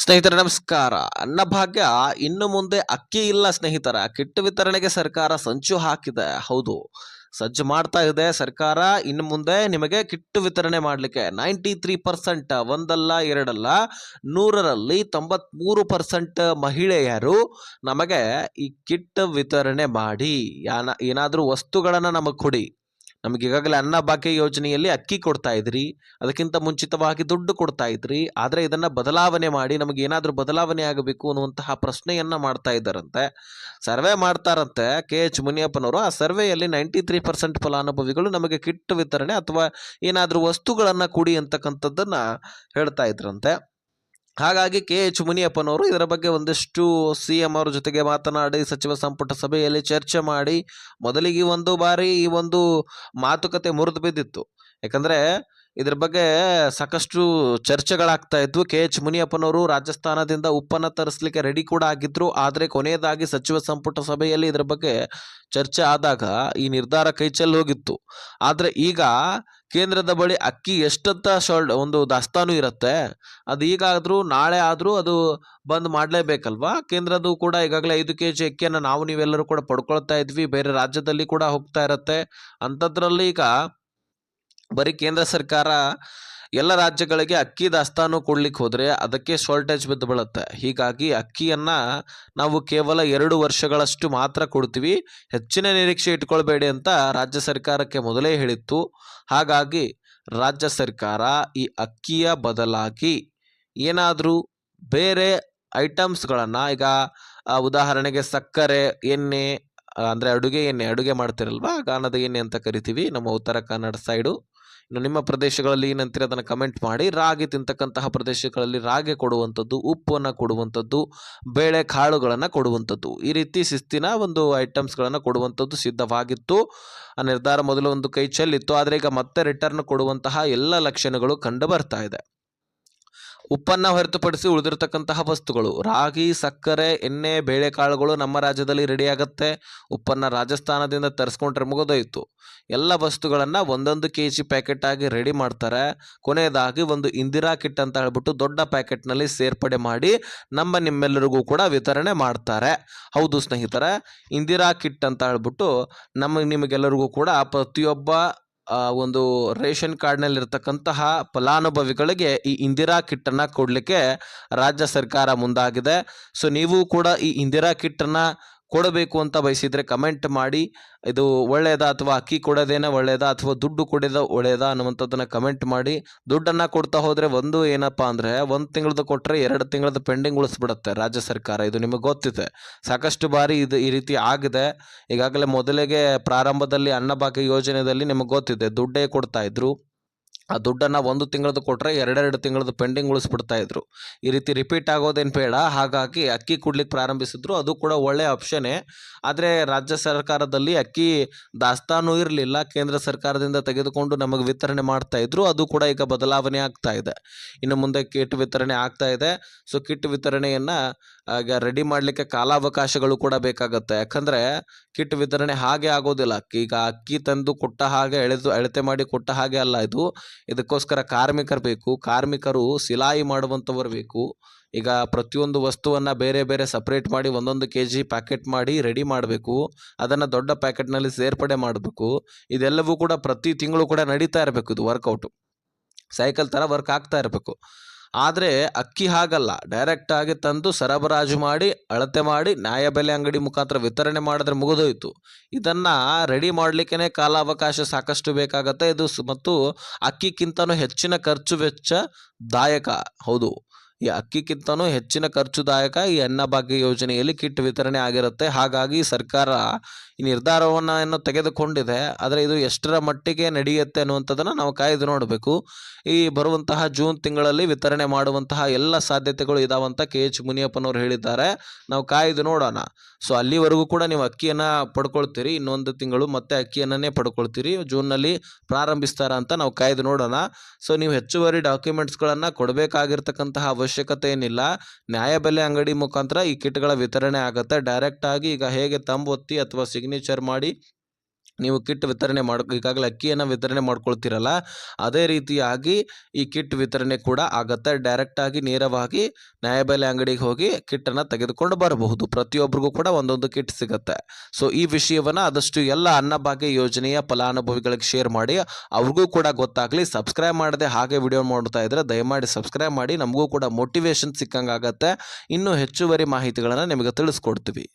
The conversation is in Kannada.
ಸ್ನೇಹಿತರೆ ನಮಸ್ಕಾರ. ಅನ್ನಭಾಗ್ಯ ಇನ್ನು ಮುಂದೆ ಅಕ್ಕಿ ಇಲ್ಲ ಸ್ನೇಹಿತರ. ಕಿಟ್ ವಿತರಣೆಗೆ ಸರ್ಕಾರ ಸಂಚು ಹಾಕಿದೆ. ಹೌದು, ಸಜ್ಜು ಮಾಡ್ತಾ ಇದೆ ಸರ್ಕಾರ. ಇನ್ನು ಮುಂದೆ ನಿಮಗೆ ಕಿಟ್ ವಿತರಣೆ ಮಾಡಲಿಕ್ಕೆ 93% ಒಂದಲ್ಲ ಎರಡಲ್ಲ 100ರಲ್ಲಿ 93% ಮಹಿಳೆಯರು ನಮಗೆ ಈ ಕಿಟ್ ವಿತರಣೆ ಮಾಡಿ ಏನಾದರೂ ವಸ್ತುಗಳನ್ನು ನಮಗೆ ಕೊಡಿ. ನಮಗೆ ಈಗಾಗಲೇ ಅನ್ನಭಾಗ್ಯ ಯೋಜನೆಯಲ್ಲಿ ಅಕ್ಕಿ ಕೊಡ್ತಾ ಇದ್ರಿ, ಅದಕ್ಕಿಂತ ಮುಂಚಿತವಾಗಿ ದುಡ್ಡು ಕೊಡ್ತಾ ಇದ್ರಿ. ಆದರೆ ಇದನ್ನ ಬದಲಾವಣೆ ಮಾಡಿ ನಮಗೆ ಏನಾದರೂ ಬದಲಾವಣೆ ಆಗಬೇಕು ಅನ್ನುವಂತಹ ಪ್ರಶ್ನೆಯನ್ನ ಮಾಡ್ತಾ ಇದ್ದಾರಂತೆ. ಸರ್ವೆ ಮಾಡ್ತಾರಂತೆ KH ಮುನಿಯಪ್ಪನವರು. ಆ ಸರ್ವೆಯಲ್ಲಿ 93% ಫಲಾನುಭವಿಗಳು ನಮಗೆ ಕಿಟ್ ವಿತರಣೆ ಅಥವಾ ಏನಾದರೂ ವಸ್ತುಗಳನ್ನ ಕೊಡಿ ಅಂತಕ್ಕಂಥದ್ದನ್ನ ಹೇಳ್ತಾ ಇದ್ರಂತೆ. ಹಾಗಾಗಿ KH ಮುನಿಯಪ್ಪನವರು ಇದರ ಬಗ್ಗೆ ಒಂದಿಷ್ಟು CM ಅವರ ಜೊತೆಗೆ ಮಾತನಾಡಿ ಸಚಿವ ಸಂಪುಟ ಸಭೆಯಲ್ಲಿ ಚರ್ಚೆ ಮಾಡಿ ಮೊದಲಿಗೆ ಒಂದು ಬಾರಿ ಈ ಒಂದು ಮಾತುಕತೆ ಮುರಿದು ಬಿದ್ದಿತ್ತು. ಯಾಕಂದ್ರೆ ಇದ್ರ ಬಗ್ಗೆ ಸಾಕಷ್ಟು ಚರ್ಚೆಗಳಾಗ್ತಾ ಇದ್ವು. KH ಮುನಿಯಪ್ಪನವರು ರಾಜಸ್ಥಾನದಿಂದ ಉಪ್ಪನ್ನ ತರಿಸ್ಲಿಕ್ಕೆ ರೆಡಿ ಕೂಡ ಆಗಿದ್ರು. ಆದರೆ ಕೊನೆಯದಾಗಿ ಸಚಿವ ಸಂಪುಟ ಸಭೆಯಲ್ಲಿ ಇದ್ರ ಬಗ್ಗೆ ಚರ್ಚೆ ಆದಾಗ ಈ ನಿರ್ಧಾರ ಕೈಚೆಲ್ಲಿ ಹೋಗಿತ್ತು. ಆದರೆ ಈಗ ಕೇಂದ್ರದ ಬಳಿ ಅಕ್ಕಿ ಎಷ್ಟಂತ ಒಂದು ದಾಸ್ತಾನು ಇರುತ್ತೆ, ಅದು ಈಗಾದ್ರೂ ನಾಳೆ ಆದ್ರೂ ಅದು ಬಂದ್ ಮಾಡಲೇಬೇಕಲ್ವಾ. ಕೇಂದ್ರದ್ದು ಕೂಡ ಈಗಾಗಲೇ 5 kg ಅಕ್ಕಿಯನ್ನು ನಾವು ನೀವೆಲ್ಲರೂ ಕೂಡ ಪಡ್ಕೊಳ್ತಾ ಇದ್ವಿ. ಬೇರೆ ರಾಜ್ಯದಲ್ಲಿ ಕೂಡ ಹೋಗ್ತಾ ಇರತ್ತೆ. ಅಂಥದ್ರಲ್ಲಿ ಈಗ ಬರೀ ಕೇಂದ್ರ ಸರ್ಕಾರ ಎಲ್ಲ ರಾಜ್ಯಗಳಿಗೆ ಅಕ್ಕಿ ದಾಸ್ತಾನು ಕೊಡ್ಲಿಕ್ಕೆ ಹೋದ್ರೆ ಅದಕ್ಕೆ ಶಾರ್ಟೇಜ್ ಬಿದ್ದು ಬೀಳುತ್ತೆ. ಹೀಗಾಗಿ ಅಕ್ಕಿಯನ್ನ ನಾವು ಕೇವಲ 2 ವರ್ಷಗಳಷ್ಟು ಮಾತ್ರ ಕೊಡ್ತೀವಿ, ಹೆಚ್ಚಿನ ನಿರೀಕ್ಷೆ ಇಟ್ಕೊಳ್ಬೇಡಿ ಅಂತ ರಾಜ್ಯ ಸರ್ಕಾರಕ್ಕೆ ಮೊದಲೇ ಹೇಳಿತ್ತು. ಹಾಗಾಗಿ ರಾಜ್ಯ ಸರ್ಕಾರ ಈ ಅಕ್ಕಿಯ ಬದಲಾಗಿ ಏನಾದರೂ ಬೇರೆ ಐಟಮ್ಸ್ಗಳನ್ನು ಈಗ ಉದಾಹರಣೆಗೆ ಸಕ್ಕರೆ, ಎಣ್ಣೆ, ಅಂದರೆ ಅಡುಗೆ ಮಾಡ್ತಿರಲ್ವಾ, ಗಾಣದ ಎಣ್ಣೆ ಅಂತ ಕರಿತೀವಿ ನಮ್ಮ ಉತ್ತರ ಕನ್ನಡ ಸೈಡು. ಇನ್ನು ನಿಮ್ಮ ಪ್ರದೇಶಗಳಲ್ಲಿ ಏನಂತೀರಿ ಅದನ್ನು ಕಮೆಂಟ್ ಮಾಡಿ. ರಾಗಿ ತಿಂತಕ್ಕಂತಹ ಪ್ರದೇಶಗಳಲ್ಲಿ ರಾಗಿ ಕೊಡುವಂಥದ್ದು, ಉಪ್ಪನ್ನು ಕೊಡುವಂಥದ್ದು, ಬೇಳೆ ಕಾಳುಗಳನ್ನು ಕೊಡುವಂಥದ್ದು, ಈ ರೀತಿ ಶಿಸ್ತಿನ ಒಂದು ಐಟಮ್ಸ್ಗಳನ್ನು ಕೊಡುವಂಥದ್ದು ಸಿದ್ಧವಾಗಿತ್ತು. ಆ ನಿರ್ಧಾರ ಮೊದಲು ಒಂದು ಕೈ ಚೆಲ್ಲಿತ್ತು. ಆದರೆ ಈಗ ಮತ್ತೆ ರಿಟರ್ನ್ ಕೊಡುವಂತಹ ಎಲ್ಲ ಲಕ್ಷಣಗಳು ಕಂಡು ಬರ್ತಾ ಇದೆ. ಉಪ್ಪನ್ನು ಹೊರತುಪಡಿಸಿ ಉಳಿದಿರತಕ್ಕಂತಹ ವಸ್ತುಗಳು ರಾಗಿ, ಸಕ್ಕರೆ, ಎಣ್ಣೆ, ಬೇಳೆಕಾಳುಗಳು ನಮ್ಮ ರಾಜ್ಯದಲ್ಲಿ ರೆಡಿ ಆಗುತ್ತೆ. ಉಪ್ಪನ್ನು ರಾಜಸ್ಥಾನದಿಂದ ತರಿಸ್ಕೊಂಡ್ರೆ ಮುಗಿದೋಯ್ತು. ಎಲ್ಲ ವಸ್ತುಗಳನ್ನು 1 kg ಪ್ಯಾಕೆಟ್ ಆಗಿ ರೆಡಿ ಮಾಡ್ತಾರೆ. ಕೊನೆಯದಾಗಿ ಒಂದು ಇಂದಿರಾ ಕಿಟ್ ಅಂತ ಹೇಳ್ಬಿಟ್ಟು ದೊಡ್ಡ ಪ್ಯಾಕೆಟ್ನಲ್ಲಿ ಸೇರ್ಪಡೆ ಮಾಡಿ ನಿಮ್ಮೆಲ್ಲರಿಗೂ ಕೂಡ ವಿತರಣೆ ಮಾಡ್ತಾರೆ. ಹೌದು ಸ್ನೇಹಿತರೆ, ಇಂದಿರಾ ಕಿಟ್ ಅಂತ ಹೇಳ್ಬಿಟ್ಟು ನಿಮಗೆಲ್ಲರಿಗೂ ಕೂಡ ಪ್ರತಿಯೊಬ್ಬ ಒಂದು ರೇಷನ್ ಕಾರ್ಡ್ನಲ್ಲಿರ್ತಕ್ಕಂತಹ ಫಲಾನುಭವಿಗಳಿಗೆ ಈ ಇಂದಿರಾ ಕಿಟ್ಟನ್ನು ಕೊಡಲಿಕ್ಕೆ ರಾಜ್ಯ ಸರ್ಕಾರ ಮುಂದಾಗಿದೆ. ಸೊ ನೀವು ಕೂಡ ಈ ಇಂದಿರಾ ಕಿಟ್ಟನ್ನು ಕೊಡಬೇಕು ಅಂತ ಬಯಸಿದರೆ ಕಮೆಂಟ್ ಮಾಡಿ. ಇದು ಒಳ್ಳೆಯದಾ ಅಥವಾ ಅಕ್ಕಿ ಕೊಡೋದೇನೇ ಒಳ್ಳೆಯದಾ ಅಥವಾ ದುಡ್ಡು ಕೊಡೋದು ಒಳ್ಳೆಯದಾ ಅನ್ನುವಂಥದ್ದನ್ನು ಕಮೆಂಟ್ ಮಾಡಿ. ದುಡ್ಡನ್ನು ಕೊಡ್ತಾ ಹೋದರೆ ಒಂದು ಏನಪ್ಪ ಅಂದರೆ 1 ತಿಂಗಳದ್ದು ಕೊಟ್ಟರೆ 2 ತಿಂಗಳದ್ದು ಪೆಂಡಿಂಗ್ ಉಳಿಸ್ಬಿಡುತ್ತೆ ರಾಜ್ಯ ಸರ್ಕಾರ. ಇದು ನಿಮಗೆ ಗೊತ್ತಿದೆ, ಸಾಕಷ್ಟು ಬಾರಿ ಇದು ಈ ರೀತಿ ಆಗಿದೆ. ಈಗಾಗಲೇ ಮೊದಲಿಗೆ ಪ್ರಾರಂಭದಲ್ಲಿ ಅನ್ನಭಾಗ್ಯ ಯೋಜನೆಯಲ್ಲಿ ನಿಮಗೆ ಗೊತ್ತಿದೆ, ದುಡ್ಡೇ ಕೊಡ್ತಾ ಇದ್ರು. ಆ ದುಡ್ಡನ್ನು 1 ತಿಂಗಳದ್ದು ಕೊಟ್ಟರೆ 2 ತಿಂಗಳದ್ದು ಪೆಂಡಿಂಗ್ ಉಳಿಸ್ಬಿಡ್ತಾ ಇದ್ರು. ಈ ರೀತಿ ರಿಪೀಟ್ ಆಗೋದೇನು ಬೇಡ. ಹಾಗಾಗಿ ಅಕ್ಕಿ ಕೊಡ್ಲಿಕ್ಕೆ ಪ್ರಾರಂಭಿಸಿದ್ರು. ಅದು ಕೂಡ ಒಳ್ಳೆಯ ಆಪ್ಷನ್ನೇ. ಆದರೆ ರಾಜ್ಯ ಸರ್ಕಾರದಲ್ಲಿ ಅಕ್ಕಿ ದಾಸ್ತಾನು ಇರಲಿಲ್ಲ, ಕೇಂದ್ರ ಸರ್ಕಾರದಿಂದ ತೆಗೆದುಕೊಂಡು ನಮಗೆ ವಿತರಣೆ ಮಾಡ್ತಾ ಇದ್ರು. ಅದು ಕೂಡ ಈಗ ಬದಲಾವಣೆ ಆಗ್ತಾ ಇದೆ. ಇನ್ನು ಮುಂದೆ ಕಿಟ್ ವಿತರಣೆ ಆಗ್ತಾ ಇದೆ. ಸೊ ಕಿಟ್ ವಿತರಣೆಯನ್ನು ಈಗ ರೆಡಿ ಮಾಡಲಿಕ್ಕೆ ಕಾಲಾವಕಾಶಗಳು ಕೂಡ ಬೇಕಾಗುತ್ತೆ. ಯಾಕಂದರೆ ಕಿಟ್ ವಿತರಣೆ ಹಾಗೆ ಆಗೋದಿಲ್ಲ. ಈಗ ಅಕ್ಕಿ ತಂದು ಕೊಟ್ಟ ಹಾಗೆ ಅಳತೆ ಮಾಡಿ ಕೊಟ್ಟ ಹಾಗೆ ಅಲ್ಲ ಇದು. ಇದಕ್ಕೋಸ್ಕರ ಕಾರ್ಮಿಕರು ಬೇಕು, ಕಾರ್ಮಿಕರು ಸಿಲಾಯಿ ಮಾಡುವಂಥವ್ರು ಬೇಕು. ಈಗ ಪ್ರತಿಯೊಂದು ವಸ್ತುವನ್ನು ಬೇರೆ ಬೇರೆ ಸಪ್ರೇಟ್ ಮಾಡಿ 1 kg ಪ್ಯಾಕೆಟ್ ಮಾಡಿ ರೆಡಿ ಮಾಡಬೇಕು. ಅದನ್ನು ದೊಡ್ಡ ಪ್ಯಾಕೆಟ್ನಲ್ಲಿ ಸೇರ್ಪಡೆ ಮಾಡಬೇಕು. ಇದೆಲ್ಲವೂ ಕೂಡ ಪ್ರತಿ ತಿಂಗಳು ಕೂಡ ನಡೀತಾ ಇರಬೇಕು. ಇದು ವರ್ಕೌಟು ಸೈಕಲ್ ಥರ ವರ್ಕ್ ಆಗ್ತಾ ಇರಬೇಕು. ಆದರೆ ಅಕ್ಕಿ ಹಾಗಲ್ಲ, ಡೈರೆಕ್ಟಾಗಿ ತಂದು ಸರಬರಾಜು ಮಾಡಿ ಅಳತೆ ಮಾಡಿ ನ್ಯಾಯಬೆಲೆ ಅಂಗಡಿ ಮುಖಾಂತರ ವಿತರಣೆ ಮಾಡಿದ್ರೆ ಮುಗಿದೋಯ್ತು. ಇದನ್ನು ರೆಡಿ ಮಾಡಲಿಕ್ಕೆ ಕಾಲಾವಕಾಶ ಸಾಕಷ್ಟು ಬೇಕಾಗತ್ತೆ. ಇದು ಮತ್ತು ಅಕ್ಕಿಗಿಂತನೂ ಹೆಚ್ಚಿನ ಖರ್ಚು ವೆಚ್ಚದಾಯಕ. ಹೌದು, ಈ ಅಕ್ಕಿಗಿಂತನೂ ಹೆಚ್ಚಿನ ಖರ್ಚುದಾಯಕ ಈ ಅನ್ನಭಾಗ್ಯ ಯೋಜನೆಯಲ್ಲಿ ಕಿಟ್ ವಿತರಣೆ ಆಗಿರುತ್ತೆ. ಹಾಗಾಗಿ ಸರ್ಕಾರ ಈ ನಿರ್ಧಾರವನ್ನು ತೆಗೆದುಕೊಂಡಿದೆ. ಆದರೆ ಇದು ಎಷ್ಟರ ಮಟ್ಟಿಗೆ ನಡೆಯುತ್ತೆ ಅನ್ನುವಂಥದ್ದನ್ನು ನಾವು ಕಾಯ್ದು ನೋಡಬೇಕು. ಈ ಬರುವಂತಹ ಜೂನ್ ತಿಂಗಳಲ್ಲಿ ವಿತರಣೆ ಮಾಡುವಂತಹ ಎಲ್ಲ ಸಾಧ್ಯತೆಗಳು ಇದಾವಂತ KH ಮುನಿಯಪ್ಪನವರು ಹೇಳಿದ್ದಾರೆ. ನಾವು ಕಾಯ್ದು ನೋಡೋಣ. ಸೊ ಅಲ್ಲಿವರೆಗೂ ಕೂಡ ನೀವು ಅಕ್ಕಿಯನ್ನು ಪಡ್ಕೊಳ್ತೀರಿ. ಇನ್ನೊಂದು ತಿಂಗಳು ಮತ್ತೆ ಅಕ್ಕಿಯನ್ನೇ ಪಡ್ಕೊಳ್ತೀರಿ. ಜೂನ್ನಲ್ಲಿ ಪ್ರಾರಂಭಿಸ್ತಾರ ಅಂತ ನಾವು ಕಾಯ್ದು ನೋಡೋಣ. ಸೊ ನೀವು ಹೆಚ್ಚುವರಿ ಡಾಕ್ಯುಮೆಂಟ್ಸ್ಗಳನ್ನು ಕೊಡಬೇಕಾಗಿರ್ತಕ್ಕಂತಹ ಅವಶ್ಯಕತೆ ಏನಿಲ್ಲ. ನ್ಯಾಯಬೆಲೆ ಅಂಗಡಿ ಮುಖಾಂತರ ಈ ಕಿಟ್ಗಳ ವಿತರಣೆ ಆಗುತ್ತೆ. ಡೈರೆಕ್ಟಾಗಿ ಈಗ ಹೇಗೆ ತಂಬ್ ಒತ್ತಿ ಅಥವಾ ಸಿಗ್ನೇಚರ್ ಮಾಡಿ ನೀವು ಕಿಟ್ ವಿತರಣೆ ಈಗಾಗಲೇ ಅಕ್ಕಿಯನ್ನು ವಿತರಣೆ ಮಾಡ್ಕೊಳ್ತೀರಲ್ಲ, ಅದೇ ರೀತಿಯಾಗಿ ಈ ಕಿಟ್ ವಿತರಣೆ ಕೂಡ ಆಗತ್ತೆ. ಡೈರೆಕ್ಟಾಗಿ ನೇರವಾಗಿ ನ್ಯಾಯಬೆಲೆ ಅಂಗಡಿಗೆ ಹೋಗಿ ಕಿಟ್ಟನ್ನು ತೆಗೆದುಕೊಂಡು ಬರಬಹುದು. ಪ್ರತಿಯೊಬ್ಬರಿಗೂ ಕೂಡ ಒಂದೊಂದು ಕಿಟ್ ಸಿಗುತ್ತೆ. ಸೊ ಈ ವಿಷಯವನ್ನು ಆದಷ್ಟು ಎಲ್ಲ ಅನ್ನಭಾಗ್ಯ ಯೋಜನೆಯ ಫಲಾನುಭವಿಗಳಿಗೆ ಶೇರ್ ಮಾಡಿ, ಅವ್ರಿಗೂ ಕೂಡ ಗೊತ್ತಾಗಲಿ. ಸಬ್ಸ್ಕ್ರೈಬ್ ಮಾಡದೆ ಹಾಗೆ ವಿಡಿಯೋ ನೋಡ್ತಾ ಇದ್ರೆ ದಯಮಾಡಿ ಸಬ್ಸ್ಕ್ರೈಬ್ ಮಾಡಿ. ನಮಗೂ ಕೂಡ ಮೋಟಿವೇಶನ್ ಸಿಕ್ಕಂಗಾಗತ್ತೆ. ಇನ್ನೂ ಹೆಚ್ಚುವರಿ ಮಾಹಿತಿಗಳನ್ನು ನಿಮಗೆ ತಿಳಿಸ್ಕೊಡ್ತೀವಿ.